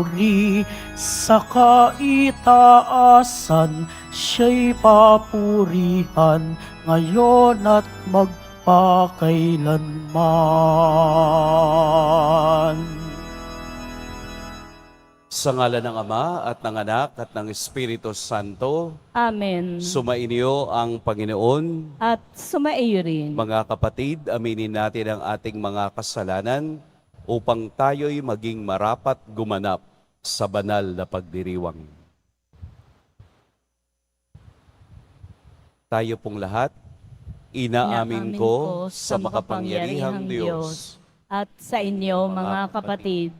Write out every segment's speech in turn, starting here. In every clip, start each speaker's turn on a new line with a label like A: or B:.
A: puri, sa kaitaasan siya'y papurihan, ngayon at magpakailanman.
B: Sa ngalan ng Ama at ng Anak at ng Espiritu Santo,
C: Amen.
B: sumainyo ang Panginoon.
C: At sumaiyo rin.
B: Mga kapatid, aminin natin ang ating mga kasalanan upang tayo'y maging marapat gumanap sa banal na pagdiriwang. Tayo pong lahat, inaamin ko sa makapangyarihang Diyos
C: at sa inyo mga kapatid,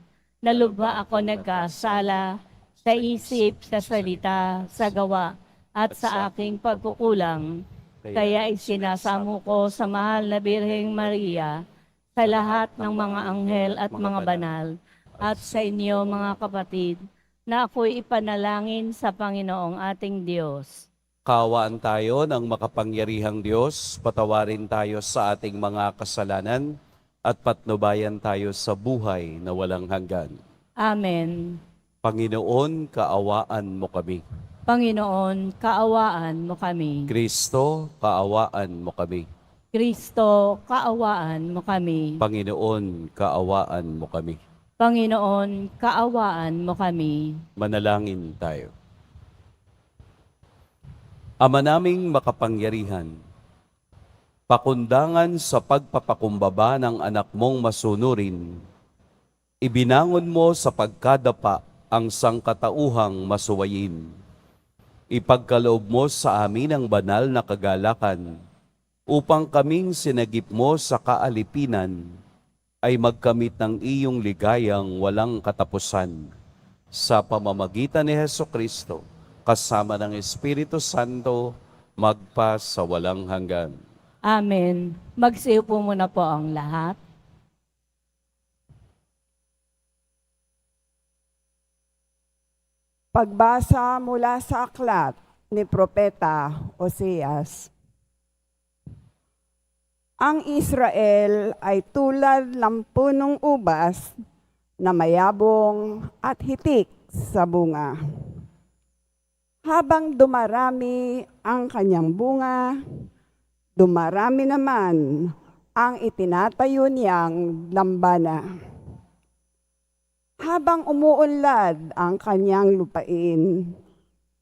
C: na lubha ako nagkasala sa isip, sa salita, sa gawa, at sa aking pagkukulang. Kaya isinasamo ko sa mahal na Birheng Maria, sa lahat ng mga anghel at mga banal, at sa inyo mga kapatid, na ako'y ipanalangin sa Panginoong ating Diyos.
B: Kaawaan tayo ng makapangyarihang Diyos, patawarin tayo sa ating mga kasalanan, at patnubayan tayo sa buhay na walang hanggan.
C: Amen.
B: Panginoon, kaawaan mo kami.
C: Panginoon, kaawaan mo kami.
B: Kristo, kaawaan mo kami.
C: Kristo, kaawaan mo kami.
B: Panginoon, kaawaan mo kami.
C: Panginoon, kaawaan mo kami.
B: Manalangin tayo. Ama naming makapangyarihan, pakundangan sa pagpapakumbaba ng anak mong masunurin, ibinangon mo sa pagkadapa ang sangkatauhang masuwayin. Ipagkaloob mo sa amin ang banal na kagalakan, upang kaming sinagip mo sa kaalipinan, ay magkamit ng iyong ligayang walang katapusan. Sa pamamagitan ni Hesukristo, kasama ng Espiritu Santo, magpa sa walang hanggan.
C: Amen. Magsiyo po muna po ang lahat.
D: Pagbasa mula sa aklat ni Propeta Oseas. Ang Israel ay tulad ng punong ubas na mayabong at hitik sa bunga. Habang dumarami ang kanyang bunga, dumarami naman ang itinatayo niyang lambana. Habang umuunlad ang kanyang lupain,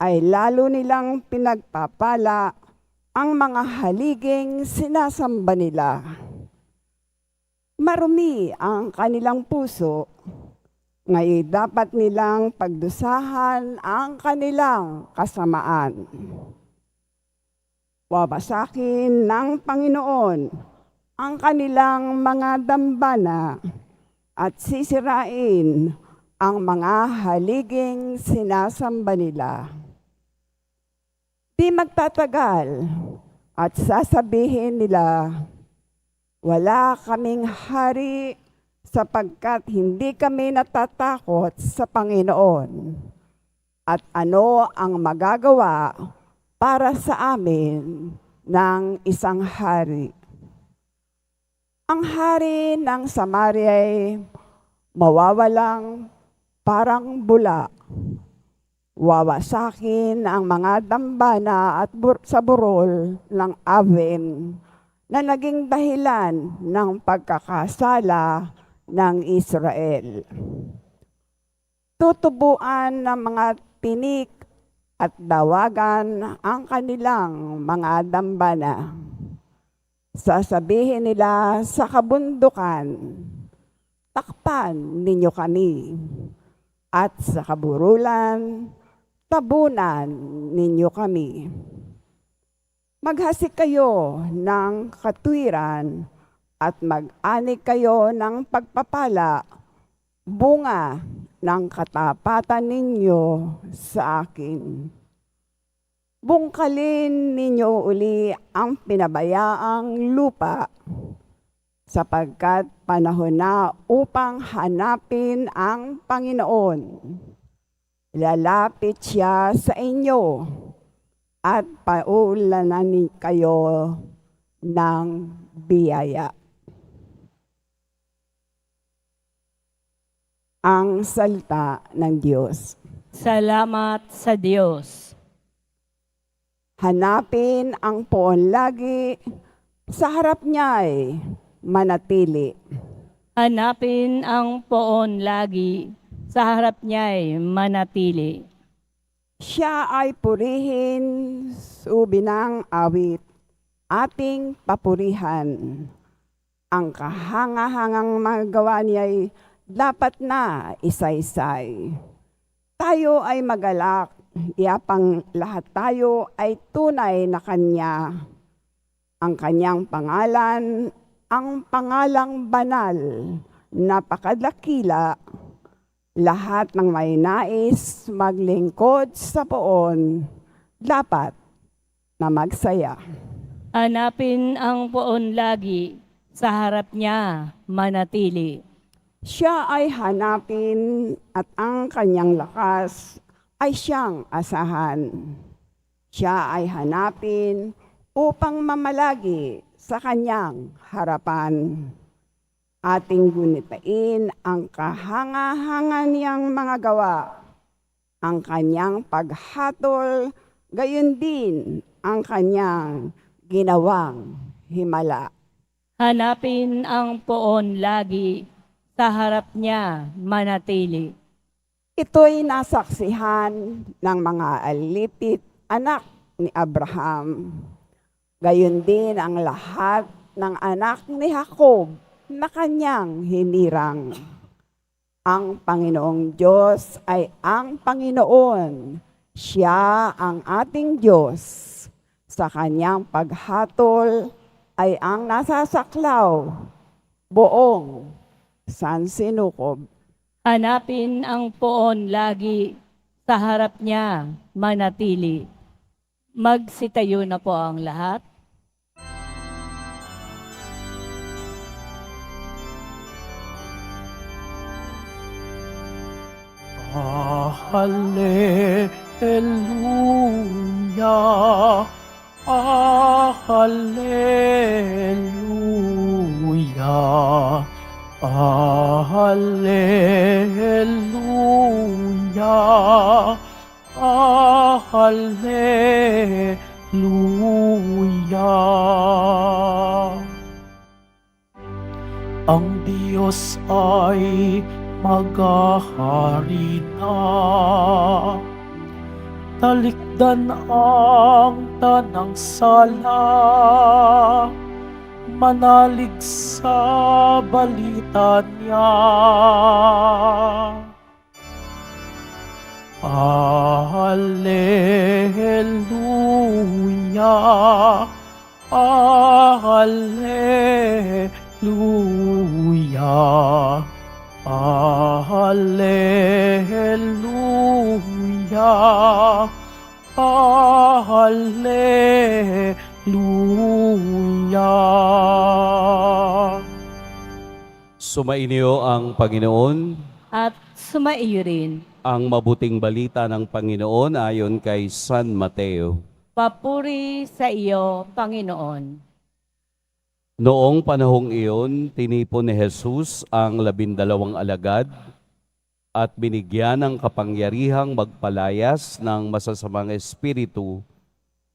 D: ay lalo nilang pinagpapala ang mga haliging sinasamba nila. Marumi ang kanilang puso, ngayon dapat nilang pagdusahan ang kanilang kasamaan. Wawasakin ng Panginoon ang kanilang mga dambana at sisirain ang mga haliging sinasamba nila. Di magtatagal at sasabihin nila, wala kaming hari sapagkat hindi kami natatakot sa Panginoon. At ano ang magagawa para sa amin ng isang hari? Ang hari ng Samaria ay mawawalang parang bula. Wawasakin ang mga dambana at sa burol ng Aven na naging dahilan ng pagkakasala ng Israel. Tutubuan ng mga tinik at dawagan ang kanilang mga dambana. Sasabihin nila sa kabundukan, takpan ninyo kami, at sa kaburulan, tabunan ninyo kami. Maghasik kayo ng katwiran at mag-anik kayo ng pagpapala, bunga ng katapatan ninyo sa akin. Bungkalin ninyo uli ang pinabayaang lupa, sapagkat panahon na upang hanapin ang Panginoon. Lalapit siya sa inyo at paulanan kayo ng biyaya. ang salita ng Diyos.
C: Salamat sa Diyos.
D: Hanapin ang poon lagi, sa harap niya'y manatili.
C: Hanapin ang poon lagi, sa harap niya'y manatili.
D: Siya ay purihin, subi ng awit, ating papurihan. Ang kahangahangang magawa niya'y dapat na isaysay. Tayo ay magalak, iyapang lahat tayo ay tunay na Kanya. Ang Kanyang pangalan, ang pangalang banal, napakadakila. Lahat ng may nais maglingkod sa poon, dapat na magsaya.
C: Hanapin ang poon lagi, sa harap niya manatili.
D: Siya ay hanapin at ang kanyang lakas ay siyang asahan. Siya ay hanapin upang mamalagi sa kanyang harapan. Ating gunitain ang kahanga-hanga niyang mga gawa, ang kanyang paghatol, gayon din ang kanyang ginawang himala.
C: Hanapin ang poon lagi, sa harap niya manatili.
D: Ito'y nasaksihan ng mga alipit anak ni Abraham. Gayon din ang lahat ng anak ni Jacob na kanyang hinirang. Ang Panginoong Diyos ay ang Panginoon. Siya ang ating Diyos. Sa kanyang paghatol ay ang nasasaklaw, buong sansinukob.
C: Hanapin ang poon lagi, sa harap niya manatili. Magsitayo na po ang lahat.
A: Hallelujah, Hallelujah, Hallelujah, Hallelujah. Ang Diyos ay maghahari na, talikdan ang tanang sala, manalig sa balita niya. Hallelujah, Hallelujah, Hallelujah, Hallelujah.
B: Sumainyo ang Panginoon.
C: At sumaiyo rin.
B: Ang mabuting balita ng Panginoon ayon kay San Mateo.
C: Papuri sa iyo, Panginoon.
B: Noong panahong iyon, tinipon ni Jesus ang 12 alagad at binigyan ng kapangyarihang magpalayas ng masasamang espiritu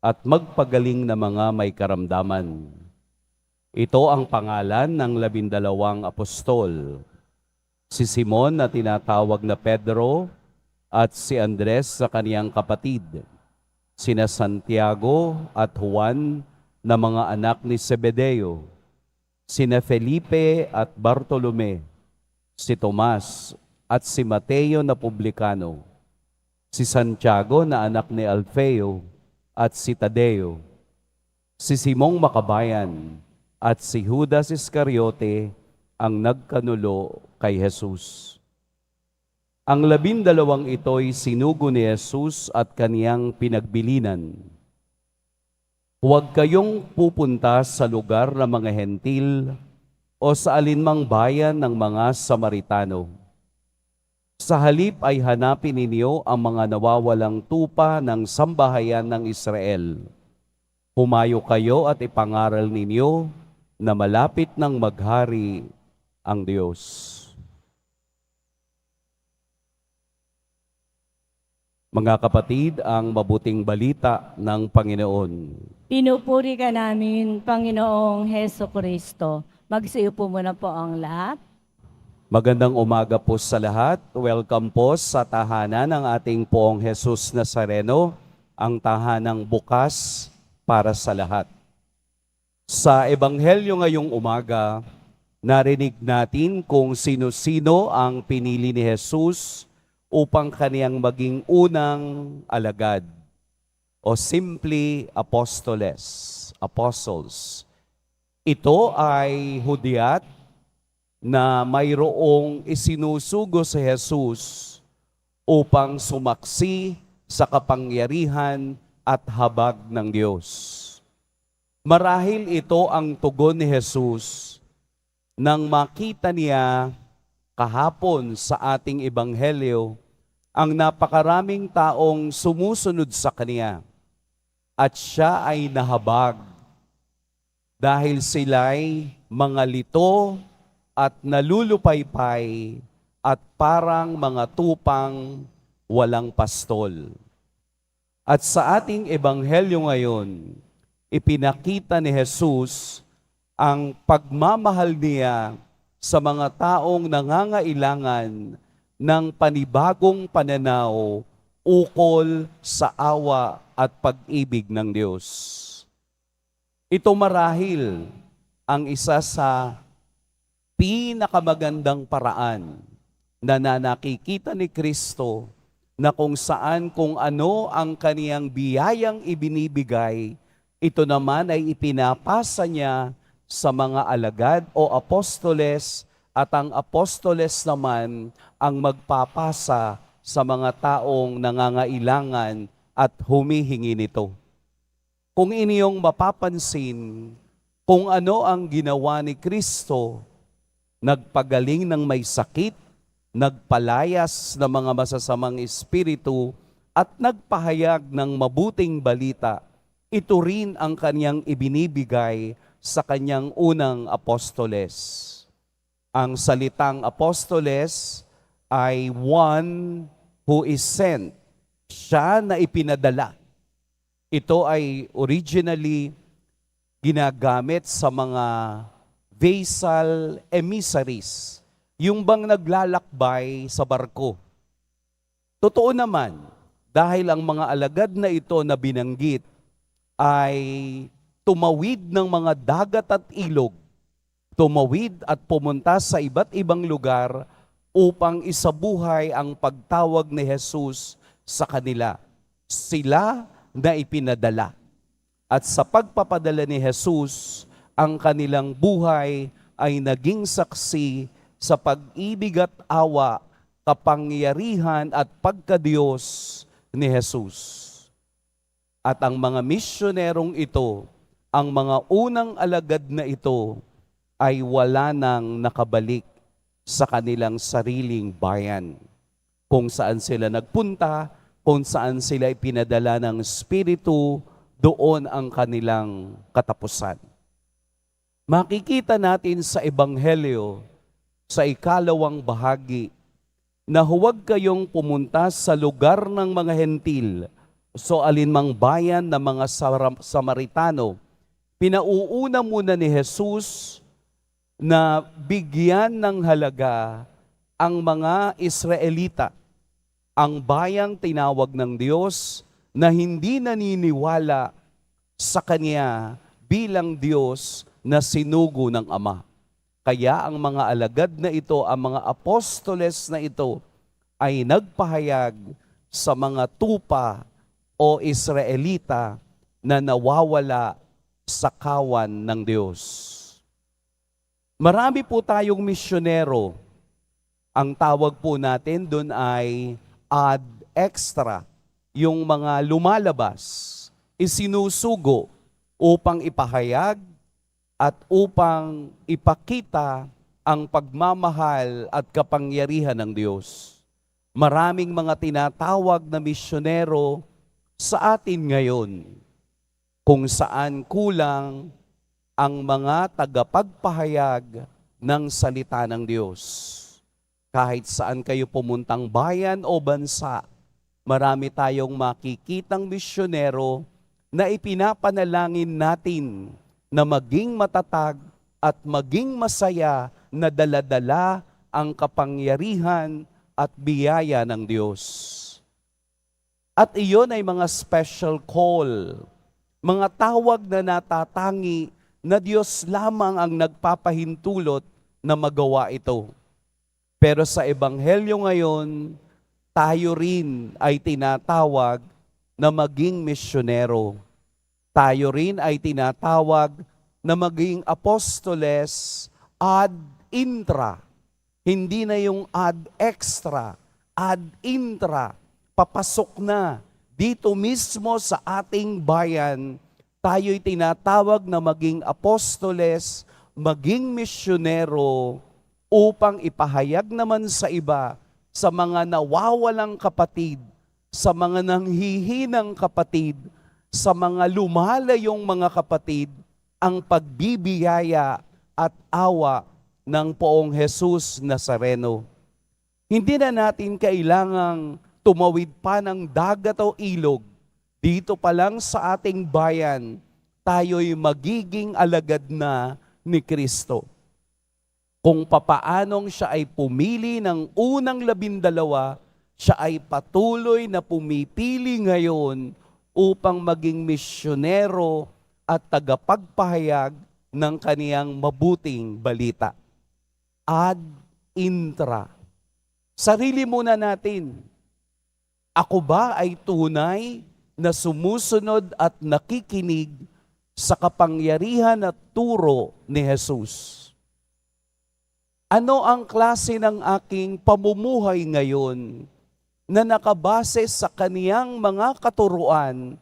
B: at magpagaling na mga may karamdaman. Ito ang pangalan ng 12 apostol: si Simon na tinatawag na Pedro at si Andres sa kaniyang kapatid, sina Santiago at Juan na mga anak ni Zebedeo, sina Felipe at Bartolome, si Tomas at si Mateo na publikano, si Santiago na anak ni Alfeo at si Tadeo, si Simong Makabayan at si Judas Iscariote ang nagkanulo kay Jesus. Ang 12 ito'y sinugo ni Jesus at kaniyang pinagbilinan. Huwag kayong pupunta sa lugar ng mga hentil o sa alinmang bayan ng mga Samaritano. Sa halip ay hanapin ninyo ang mga nawawalang tupa ng sambahayan ng Israel. Humayo kayo at ipangaral ninyo na malapit ng maghari ang Diyos. Mga kapatid, ang mabuting balita ng Panginoon.
C: Pinupuri ka namin, Panginoong Heso Kristo. Magsiyo po muna po ang lahat.
B: Magandang umaga po sa lahat. Welcome po sa tahanan ng ating Poong Jesus Nazareno, ang tahanang bukas para sa lahat. Sa Ebanghelyo ngayong umaga, narinig natin kung sino-sino ang pinili ni Jesus upang kaniyang maging unang alagad o simply apostles. Ito ay hudyat na mayroong isinusugo si Jesus upang sumaksi sa kapangyarihan at habag ng Diyos. Marahil ito ang tugon ni Jesus nang makita niya kahapon sa ating ebanghelyo ang napakaraming taong sumusunod sa Kanya at siya ay nahabag dahil sila'y mga lito at nalulupaypay at parang mga tupang walang pastol. At sa ating ebanghelyo ngayon, ipinakita ni Jesus ang pagmamahal niya sa mga taong nangangailangan ng panibagong pananaw ukol sa awa at pag-ibig ng Diyos. Ito marahil ang isa sa pinakamagandang paraan na nakikita ni Kristo na kung ano ang kaniyang biyayang ibinibigay, ito naman ay ipinapasa niya sa mga alagad o apostoles at ang apostoles naman ang magpapasa sa mga taong nangangailangan at humihingi nito. Kung inyong mapapansin kung ano ang ginawa ni Kristo, nagpagaling ng may sakit, nagpalayas ng mga masasamang espiritu, at nagpahayag ng mabuting balita, ito rin ang kanyang ibinibigay sa kanyang unang apostoles. Ang salitang apostoles ay one who is sent. Siya na ipinadala. Ito ay originally ginagamit sa mga vassal emissaries, yung bang naglalakbay sa barko. Totoo naman, dahil ang mga alagad na ito na binanggit ay tumawid ng mga dagat at ilog, tumawid at pumunta sa iba't ibang lugar upang isabuhay ang pagtawag ni Jesus sa kanila. Sila na ipinadala. At sa pagpapadala ni Jesus, ang kanilang buhay ay naging saksi sa pag-ibig at awa, kapangyarihan at pagkadiyos ni Jesus. At ang mga misyonerong ito, ang mga unang alagad na ito, ay wala nang nakabalik sa kanilang sariling bayan. Kung saan sila nagpunta, kung saan sila ipinadala ng Espiritu, doon ang kanilang katapusan. Makikita natin sa Ebanghelyo, sa ikalawang bahagi, na huwag kayong pumunta sa lugar ng mga hentil, so alinmang bayan ng mga Samaritano. Pinauuna muna ni Jesus na bigyan ng halaga ang mga Israelita, ang bayang tinawag ng Diyos na hindi naniniwala sa Kanya bilang Diyos na sinugo ng Ama. Kaya ang mga alagad na ito, ang mga apostoles na ito, ay nagpahayag sa mga tupa o Israelita na nawawala sa kawan ng Diyos. Marami po tayong misyonero. Ang tawag po natin doon ay ad extra, yung mga lumalabas, isinusugo upang ipahayag at upang ipakita ang pagmamahal at kapangyarihan ng Diyos. Maraming mga tinatawag na misyonero sa atin ngayon, kung saan kulang ang mga tagapagpahayag ng salita ng Diyos. Kahit saan kayo pumuntang bayan o bansa, marami tayong makikitang misyonero na ipinapanalangin natin na maging matatag at maging masaya na daladala ang kapangyarihan at biyaya ng Diyos. At iyon ay mga special call, mga tawag na natatangi na Diyos lamang ang nagpapahintulot na magawa ito. Pero sa Ebanghelyo ngayon, tayo rin ay tinatawag na maging misyonero. Tayo rin ay tinatawag na maging apostoles ad intra. Hindi na yung ad extra, ad intra. Papasok na dito mismo sa ating bayan, tayo'y tinatawag na maging apostoles, maging misyonero, upang ipahayag naman sa iba, sa mga nawawalang kapatid, sa mga nanghihinang kapatid, sa mga lumalayong mga kapatid, ang pagbibiyaya at awa ng Poong Jesus Nazareno. Hindi na natin kailangang tumawid pa ng dagat o ilog. Dito pa lang sa ating bayan, tayo'y magiging alagad na ni Kristo. Kung papaanong siya ay pumili ng unang 12, siya ay patuloy na pumipili ngayon upang maging misyonero at tagapagpahayag ng kaniyang mabuting balita. Ad intra. Sarili muna natin. Ako ba ay tunay na sumusunod at nakikinig sa kapangyarihan at turo ni Jesus? Ano ang klase ng aking pamumuhay ngayon na nakabase sa kaniyang mga katuruan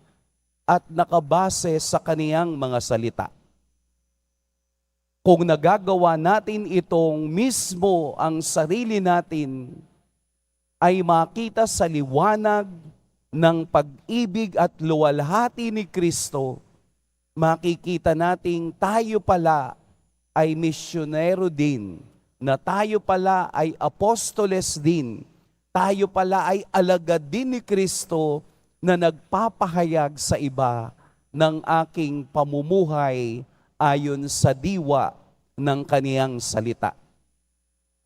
B: at nakabase sa kaniyang mga salita? Kung nagagawa natin itong mismo ang sarili natin, ay makita sa liwanag ng pag-ibig at luwalhati ni Kristo, makikita nating tayo pala ay misyonero din, na tayo pala ay apostoles din, tayo pala ay alagad din ni Kristo na nagpapahayag sa iba ng aking pamumuhay ayon sa diwa ng kaniyang salita.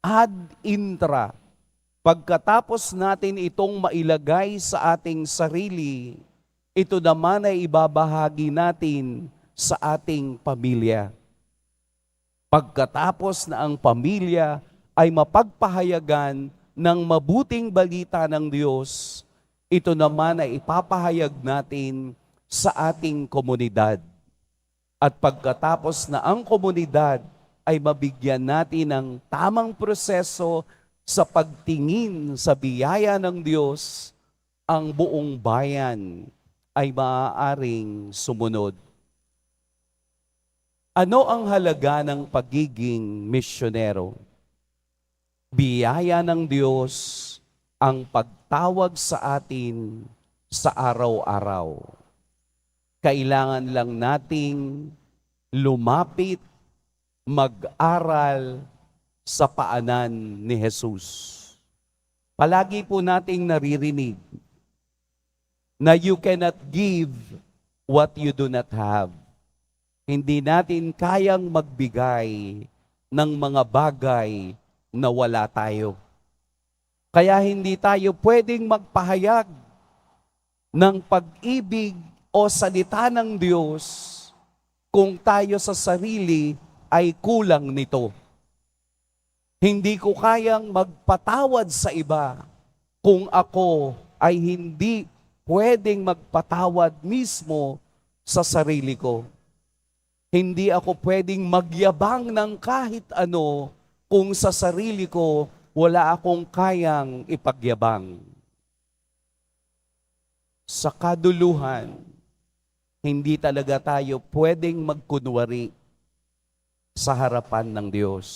B: Ad intra. Pagkatapos natin itong mailagay sa ating sarili, ito naman ay ibabahagi natin sa ating pamilya. Pagkatapos na ang pamilya ay mapagpahayagan ng mabuting balita ng Diyos, ito naman ay ipapahayag natin sa ating komunidad. At pagkatapos na ang komunidad ay mabigyan natin ng tamang proseso sa pagtingin sa biyaya ng Diyos, ang buong bayan ay maaaring sumunod. Ano ang halaga ng pagiging misyonero? Biyaya ng Diyos ang pagtawag sa atin sa araw-araw. Kailangan lang nating lumapit, mag-aral sa paanan ni Jesus. Palagi po nating naririnig na you cannot give what you do not have. Hindi natin kayang magbigay ng mga bagay na wala tayo. Kaya hindi tayo pwedeng magpahayag ng pag-ibig o salita ng Diyos kung tayo sa sarili ay kulang nito. Hindi ko kayang magpatawad sa iba kung ako ay hindi pwedeng magpatawad mismo sa sarili ko. Hindi ako pwedeng magyabang ng kahit ano kung sa sarili ko wala akong kayang ipagyabang. Sa kaduluhan, hindi talaga tayo pwedeng magkunwari sa harapan ng Diyos.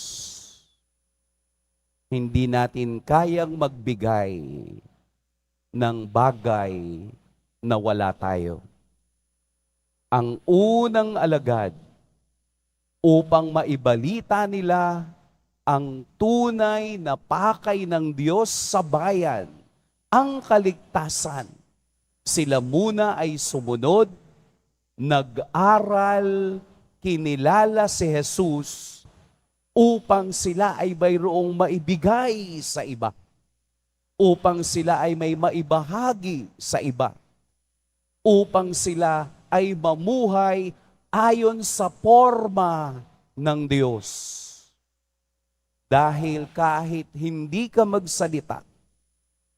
B: Hindi natin kayang magbigay ng bagay na wala tayo. Ang unang alagad upang maibalita nila ang tunay na pakay ng Diyos sa bayan, ang kaligtasan. Sila muna ay sumunod, nag-aral, kinilala si Jesus upang sila ay mayroong maibigay sa iba. Upang sila ay may maibahagi sa iba. Upang sila ay mamuhay ayon sa forma ng Diyos. Dahil kahit hindi ka magsalita,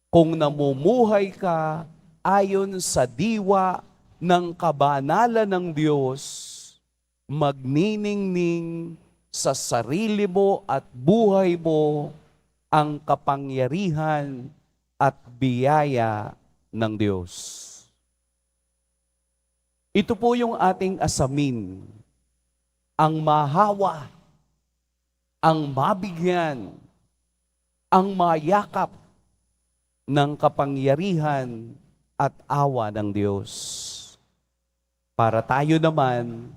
B: kung namumuhay ka ayon sa diwa ng kabanalan ng Diyos, magniningning sa sarili mo at buhay mo ang kapangyarihan at biyaya ng Diyos. Ito po yung ating asamin, ang mahawa, ang mabigyan, ang mayakap ng kapangyarihan at awa ng Diyos. Para tayo naman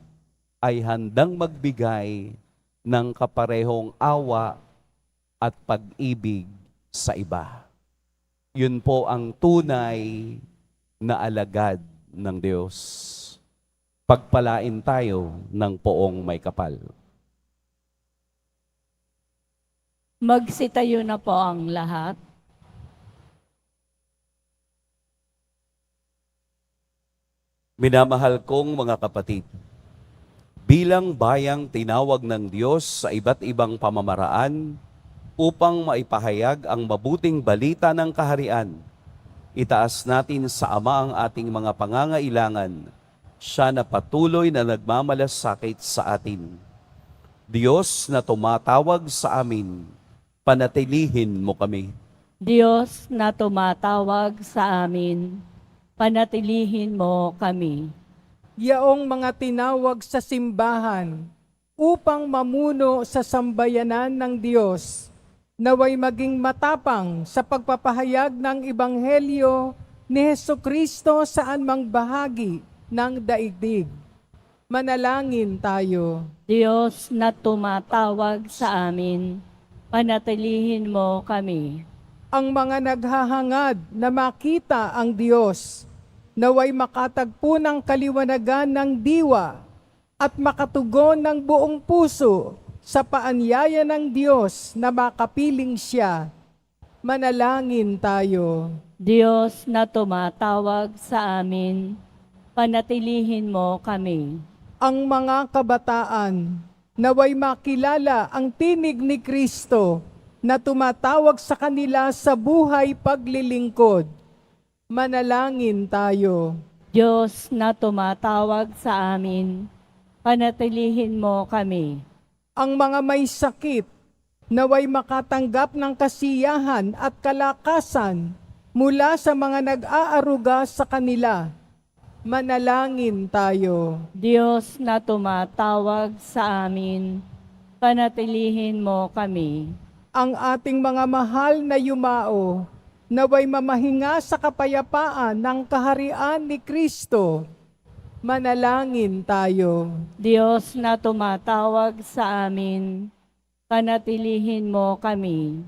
B: ay handang magbigay ng kaparehong awa at pag-ibig sa iba. Yun po ang tunay na alagad ng Diyos. Pagpalain tayo ng poong may kapal.
C: Magsitayo na po ang lahat.
B: Minamahal kong mga kapatid, bilang bayang tinawag ng Diyos sa iba't ibang pamamaraan upang maipahayag ang mabuting balita ng kaharian, itaas natin sa Ama ang ating mga pangangailangan. Siya na patuloy na nagmamalasakit sa atin. Diyos na tumatawag sa amin, panatilihin mo kami.
C: Diyos na tumatawag sa amin, panatilihin mo kami.
E: Yaong mga tinawag sa simbahan upang mamuno sa sambayanan ng Diyos, naway maging matapang sa pagpapahayag ng Ebanghelyo ni Hesukristo saan mang bahagi ng daigdig. Manalangin tayo.
C: Diyos na tumatawag sa amin, panatilihin mo kami.
E: Ang mga naghahangad na makita ang Diyos, naway makatagpo ng kaliwanagan ng diwa at makatugon ng buong puso sa paanyaya ng Diyos na makapiling siya. Manalangin tayo.
C: Diyos na tumatawag sa amin, panatilihin mo kami.
E: Ang mga kabataan, naway makilala ang tinig ni Kristo na tumatawag sa kanila sa buhay paglilingkod. Manalangin tayo.
C: Diyos na tumatawag sa amin, panatilihin mo kami.
E: Ang mga may sakit, naway makatanggap ng kasiyahan at kalakasan mula sa mga nag-aaruga sa kanila. Manalangin tayo.
C: Diyos na tumatawag sa amin, panatilihin mo kami.
E: Ang ating mga mahal na yumao, naway mamahinga sa kapayapaan ng kaharian ni Kristo. Manalangin tayo.
C: Diyos na tumatawag sa amin, panatilihin mo kami.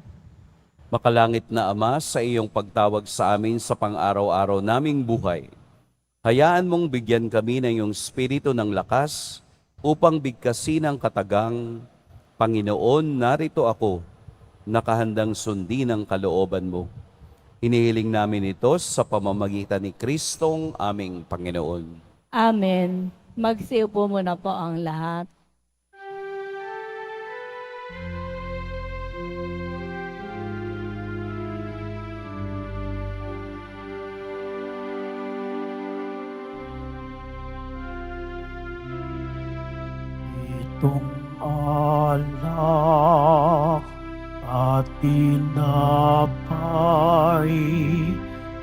B: Makalangit na Ama, sa iyong pagtawag sa amin sa pang-araw-araw naming buhay, hayaan mong bigyan kami ng iyong spirito ng lakas upang bigkasin ang katagang, Panginoon, narito ako, nakahandang sundin ang kalooban mo. Hinihiling namin ito sa pamamagitan ni Kristong aming Panginoon.
C: Amen. Magsiupo muna po ang lahat.
A: Itong alak at tinapay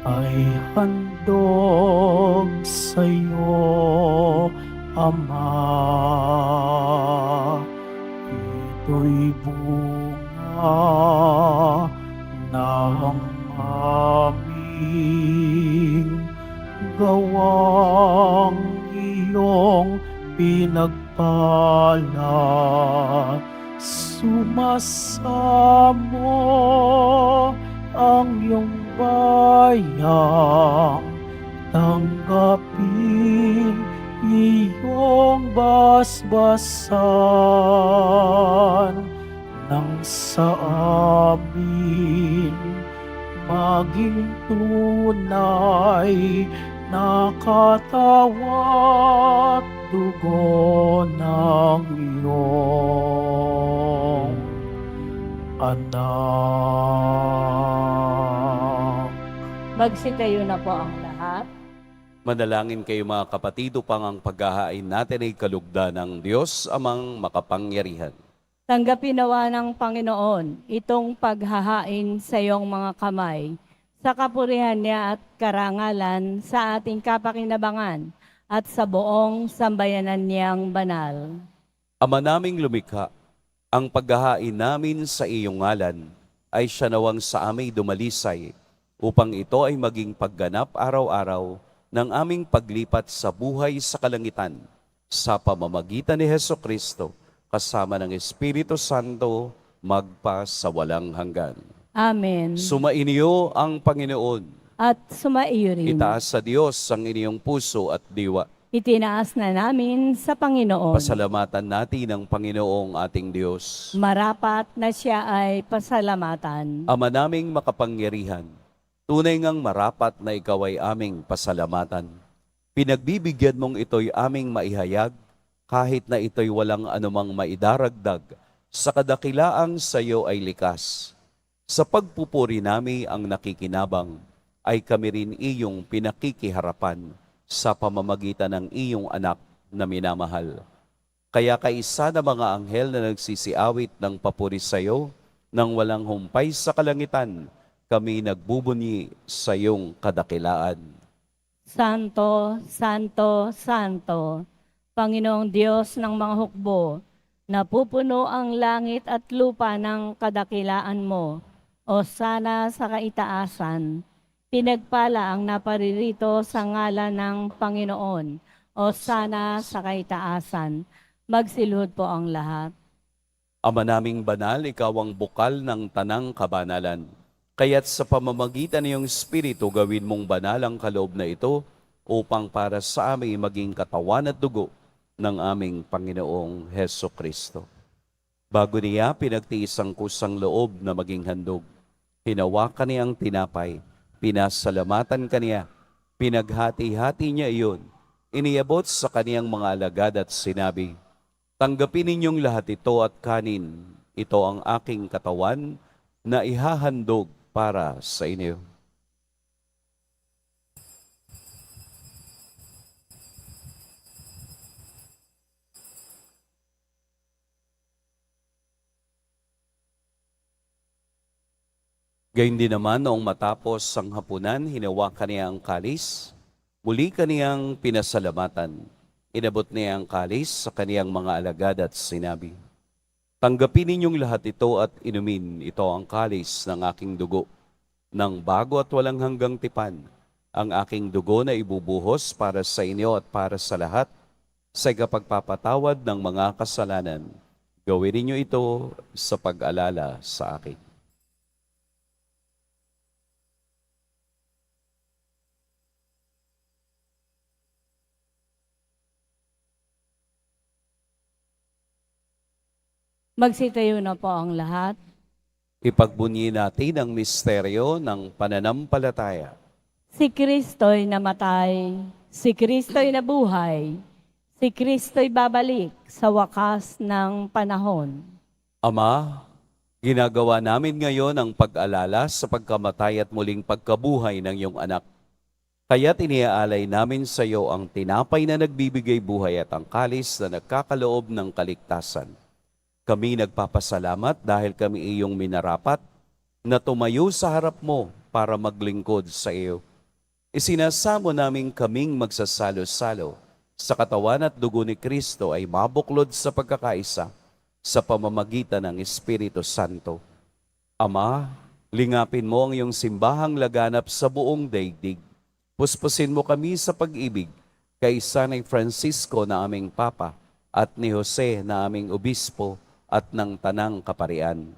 A: ay handog sa'yo, Ama. Ito'y bunga ng aming gawang iyong pinagpala. Sumasamo ang iyong bayang tanggapin iyong basbasan nang sa amin maging tunay na katawat dugo ng iyong anak.
C: Magsitayo na po ang lahat.
B: Manalangin kayo mga kapatid upang ang paghahain natin ay kalugdan ng Diyos amang makapangyarihan.
C: Tanggapin nawa ng Panginoon itong paghahain sa iyong mga kamay, sa kapurihan niya at karangalan sa ating kapakinabangan at sa buong sambayanan niyang banal.
B: Ama naming lumikha, ang paghahain namin sa iyong ngalan ay siya nawang sa aming dumalisay upang ito ay maging pagganap araw-araw ng aming paglipat sa buhay sa kalangitan sa pamamagitan ni Hesukristo kasama ng Espiritu Santo magpa sa walang hanggan.
C: Amen.
B: Sumainyo ang Panginoon.
C: At sumaiyo rin.
B: Itaas sa Diyos ang inyong puso at diwa.
C: Itinaas na namin sa Panginoon.
B: Pasalamatan natin ang Panginoong ating Diyos.
C: Marapat na siya ay pasalamatan.
B: Ama naming makapangyarihan, tunay ngang marapat na ikaw ay aming pasalamatan. Pinagbibigyan mong ito'y aming maihayag, kahit na ito'y walang anumang maidaragdag, sa kadakilaang sa iyo ay likas. Sa pagpupuri nami ang nakikinabang, ay kami rin iyong pinakikiharapan sa pamamagitan ng iyong anak na minamahal. Kaya kaisa na mga anghel na nagsisiawit ng papuri sa iyo, nang walang humpay sa kalangitan, kami nagbubunyi sa iyong kadakilaan.
C: Santo, Santo, Santo, Panginoong Diyos ng mga hukbo, napupuno ang langit at lupa ng kadakilaan mo, o sana sa kaitaasan. Pinagpala ang naparirito sa ngalan ng Panginoon, o sana sa kaitaasan. Magsilhod po ang lahat.
B: Ama naming banal, ikaw ang bukal ng tanang kabanalan. Kaya't sa pamamagitan ng iyong Espiritu, gawin mong banal ang kaloob na ito upang para sa amin maging katawan at dugo ng aming Panginoong Hesukristo. Bago niya pinagtiis ang kusang loob na maging handog, hinawakan niya ang tinapay, pinasalamatan kaniya, pinaghati-hati niya iyon, iniabot sa kaniyang mga alagad at sinabi, "Tanggapin ninyong lahat ito at kanin, ito ang aking katawan na ihahandog para sa inyo." Gayun din naman noong matapos ang hapunan, hinawakan niya ang kalis, muli kaniyang pinasalamatan. Inabot niya ang kalis sa kaniyang mga alagad at sinabi, "Tanggapin ninyong lahat ito at inumin, ito ang kalis ng aking dugo, ng bago at walang hanggang tipan, ang aking dugo na ibubuhos para sa inyo at para sa lahat, sa ikapagpapatawad ng mga kasalanan. Gawin ninyo ito sa pag-alala sa akin."
C: Magsitayo na po ang lahat.
B: Ipagbunyi natin ang misteryo ng pananampalataya.
C: Si Kristo'y namatay, si Kristo'y nabuhay, si Kristo'y babalik sa wakas ng panahon.
B: Ama, ginagawa namin ngayon ang pag-alala sa pagkamatay at muling pagkabuhay ng iyong anak. Kaya't iniaalay namin sa iyo ang tinapay na nagbibigay buhay at ang kalis na nagkakaloob ng kaligtasan. Kami nagpapasalamat dahil kami iyong minarapat na tumayo sa harap mo para maglingkod sa iyo. Isinasamo namin kaming magsasalo-salo sa katawan at dugo ni Kristo ay mabuklod sa pagkakaisa sa pamamagitan ng Espiritu Santo. Ama, lingapin mo ang iyong simbahang laganap sa buong daigdig. Puspusin mo kami sa pag-ibig kay San Francisco na aming Papa at ni Jose na aming Obispo at ng Tanang Kaparian.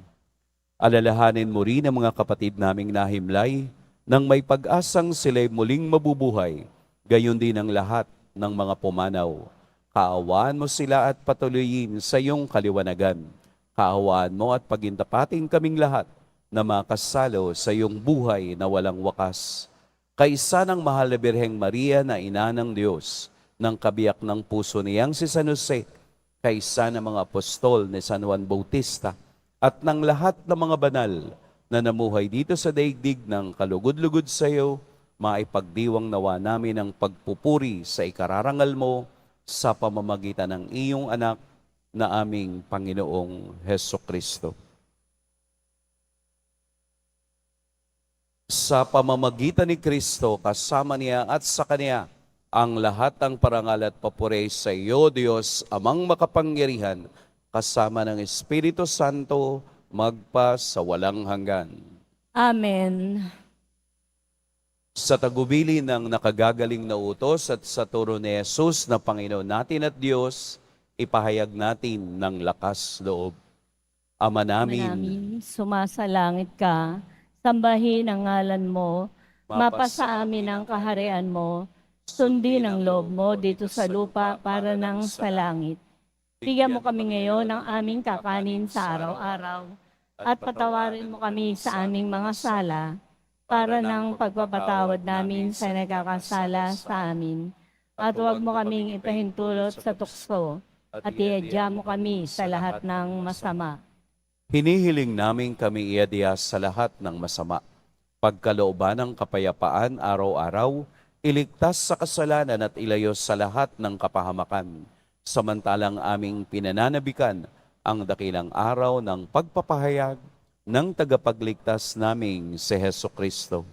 B: Alalahanin mo rin ang mga kapatid naming nahimlay nang may pag-asang sila'y muling mabubuhay, gayon din ang lahat ng mga pumanaw. Kaawaan mo sila at patuloyin sa iyong kaliwanagan. Kaawaan mo at pagintapating kaming lahat na makasalo sa iyong buhay na walang wakas. Kaisa ng mahal na Birheng Maria na ina ng Diyos, ng kabiyak ng puso niyang si San Jose, kaisa ng mga apostol ni San Juan Bautista, at ng lahat ng mga banal na namuhay dito sa daigdig ng kalugod-lugod sa iyo, maipagdiwang nawa namin ang pagpupuri sa ikararangal mo sa pamamagitan ng iyong anak na aming Panginoong Heso Kristo. Sa pamamagitan ni Kristo, kasama niya at sa Kanya, ang lahat ng parangal at papuri sa iyo, Diyos, Amang makapangyarihan, kasama ng Espiritu Santo, magpa sa walang hanggan.
C: Amen.
B: Sa tagubili ng nakagagaling na utos at sa turo ni Jesus na Panginoon natin at Diyos, ipahayag natin ng lakas loob. Ama namin,
C: Sumasalangit ka, sambahin ang ngalan mo, mapasa amin ang kaharian mo, sundin ang loob mo dito sa lupa para nang sa langit. Bigyan mo kami ngayon ng aming kakanin sa araw-araw, at patawarin mo kami sa aming mga sala, para ng pagpapatawad namin sa nagkakasala sa amin. At huwag mo kaming ipahintulot sa tukso, at iadya mo kami sa lahat ng masama.
B: hinihiling namin kami iadya sa lahat ng masama. Pagkalooban ng kapayapaan araw-araw, iligtas sa kasalanan at ilayo sa lahat ng kapahamakan. Samantalang aming pinananabikan ang dakilang araw ng pagpapahayag ng tagapagligtas naming si Heso Kristo.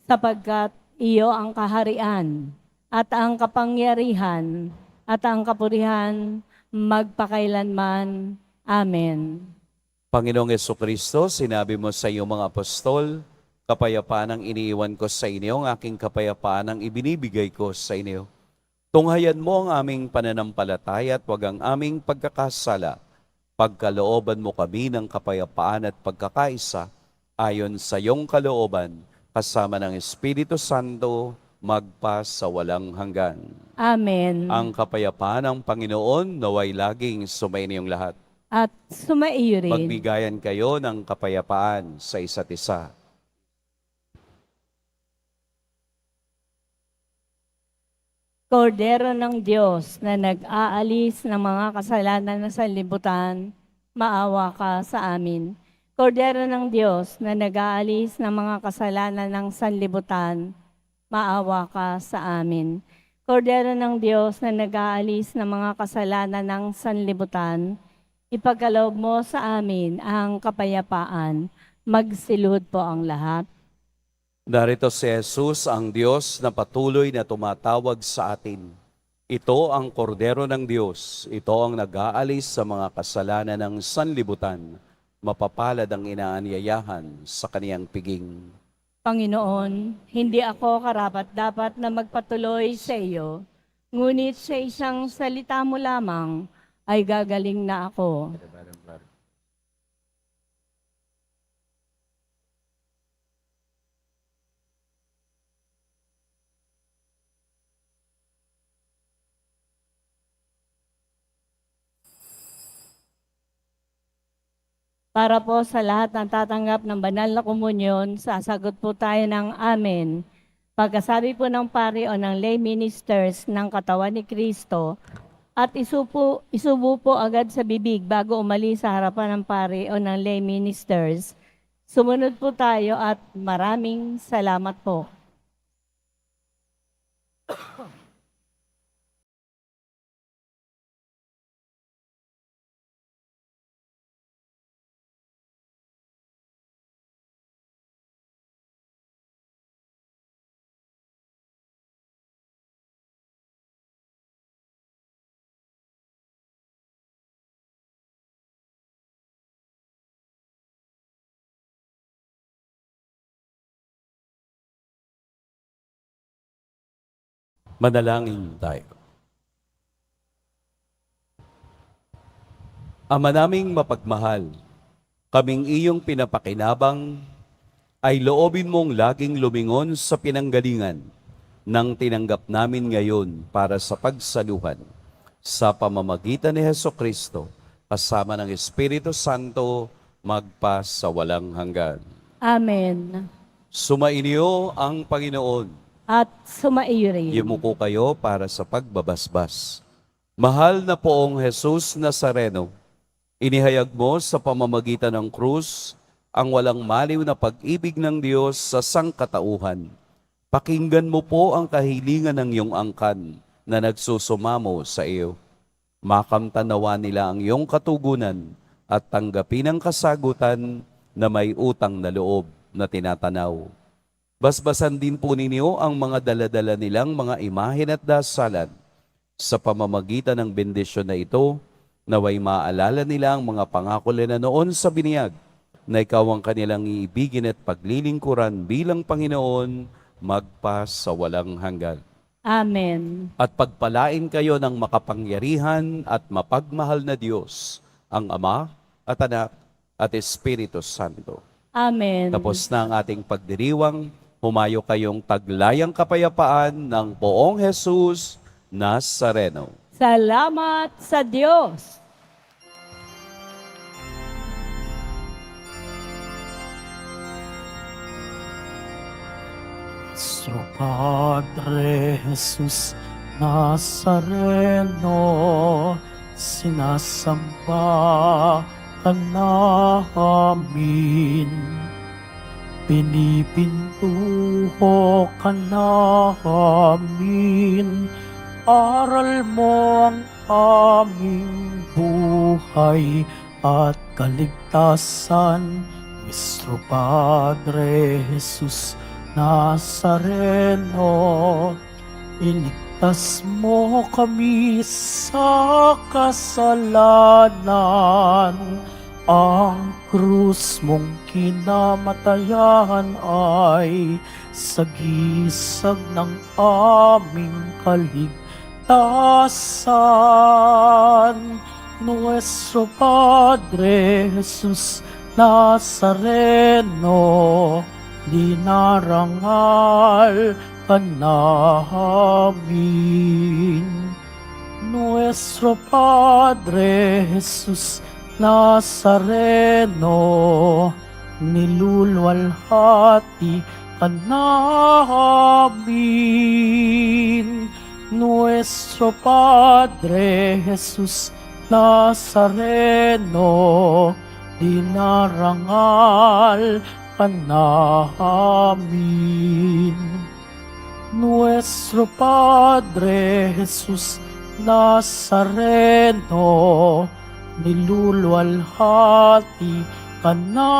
C: Sapagkat iyo ang kaharian, at ang kapangyarihan, at ang kapurihan, magpakailanman. Amen.
B: Panginoong Heso Kristo, sinabi mo sa iyong mga apostol, kapayapaan ang iniiwan ko sa inyo, ang aking kapayapaan ang ibinibigay ko sa inyo. Tunghayan mo ang aming pananampalataya at wag ang aming pagkakasala. Pagkalooban mo kami ng kapayapaan at pagkakaisa, ayon sa iyong kalooban, kasama ng Espiritu Santo, magpa sa walang hanggan.
C: Amen.
B: Ang kapayapaan ng Panginoon naway laging sumainiyong lahat.
C: At sumaiyo rin.
B: Magbigayan kayo ng kapayapaan sa isa't isa.
C: Kordero ng Diyos na nag-aalis ng mga kasalanan ng sanlibutan, maawa ka sa amin. Kordero ng Diyos na nag-aalis ng mga kasalanan ng sanlibutan, maawa ka sa amin. Kordero ng Diyos na nag-aalis ng mga kasalanan ng sanlibutan, ipagkaloob mo sa amin ang kapayapaan. Magsiluhod po ang lahat.
B: Narito si Jesus, ang Diyos na patuloy na tumatawag sa atin. Ito ang kordero ng Diyos. Ito ang nag-aalis sa mga kasalanan ng sanlibutan. Mapapalad ang inaanyayahan sa kaniyang piging.
C: Panginoon, hindi ako karapat-dapat na magpatuloy sa iyo, ngunit sa isang salita mo lamang ay gagaling na ako. Para po sa lahat ng tatanggap ng banal na komunyon, sasagot po tayo ng amen. Pagkasabi po ng pari o ng lay ministers ng katawan ni Kristo, at isubo po agad sa bibig bago umalis sa harapan ng pari o ng lay ministers. Sumunod po tayo at maraming salamat po.
B: Manalangin tayo. Ama naming mapagmahal, kaming iyong pinapakinabang ay loobin mong laging lumingon sa pinanggalingan ng tinanggap namin ngayon para sa pagsaluhan sa pamamagitan ni Heso Kristo kasama ng Espiritu Santo magpa sa walang hanggan.
C: Amen.
B: Sumainyo ang Panginoon.
C: At sumaiyo rin.
B: Yumuko kayo para sa pagbabasbas. Mahal na poong Jesus Nazareno, inihayag mo sa pamamagitan ng krus ang walang maliw na pag-ibig ng Diyos sa sangkatauhan. Pakinggan mo po ang kahilingan ng iyong angkan na nagsusumamo sa iyo. Makamtanawa nila ang iyong katugunan at tanggapin ang kasagutan na may utang na loob na tinatanaw. Basbasan din po ninyo ang mga daladala nilang mga imahen at dasalan. Sa pamamagitan ng bendisyon na ito, naway maalala nila ang mga pangako nila noon sa biniyag, na ikaw ang kanilang iibigin at paglilingkuran bilang Panginoon magpa sa walang hanggan.
C: Amen.
B: At pagpalain kayo ng makapangyarihan at mapagmahal na Diyos, ang Ama at Anak at Espiritu Santo.
C: Amen.
B: Tapos na ang ating pagdiriwang, humayo kayong taglayang kapayapaan ng poong Jesus Nazareno.
C: Salamat sa Diyos.
A: Nuestro Padre Jesus Nazareno, sinasamba ka namin. Pinipintuho ka namin, aral mo ang aming buhay at kaligtasan. Nuestro Padre Jesus Nazareno, iligtas mo kami sa kasalanan. Ang krus mong kinamatayan ay sagisag ng aming kaligtasan. Nuestro Padre Jesus Nazareno, dinarangal ka namin. Nuestro Padre Jesus Nazareno, niluluwalhati ka namin. Nuestro Padre Jesus Nazareno, dinarangal ka namin. Nuestro Padre Jesus Nazareno, niluluwalhati ka namin.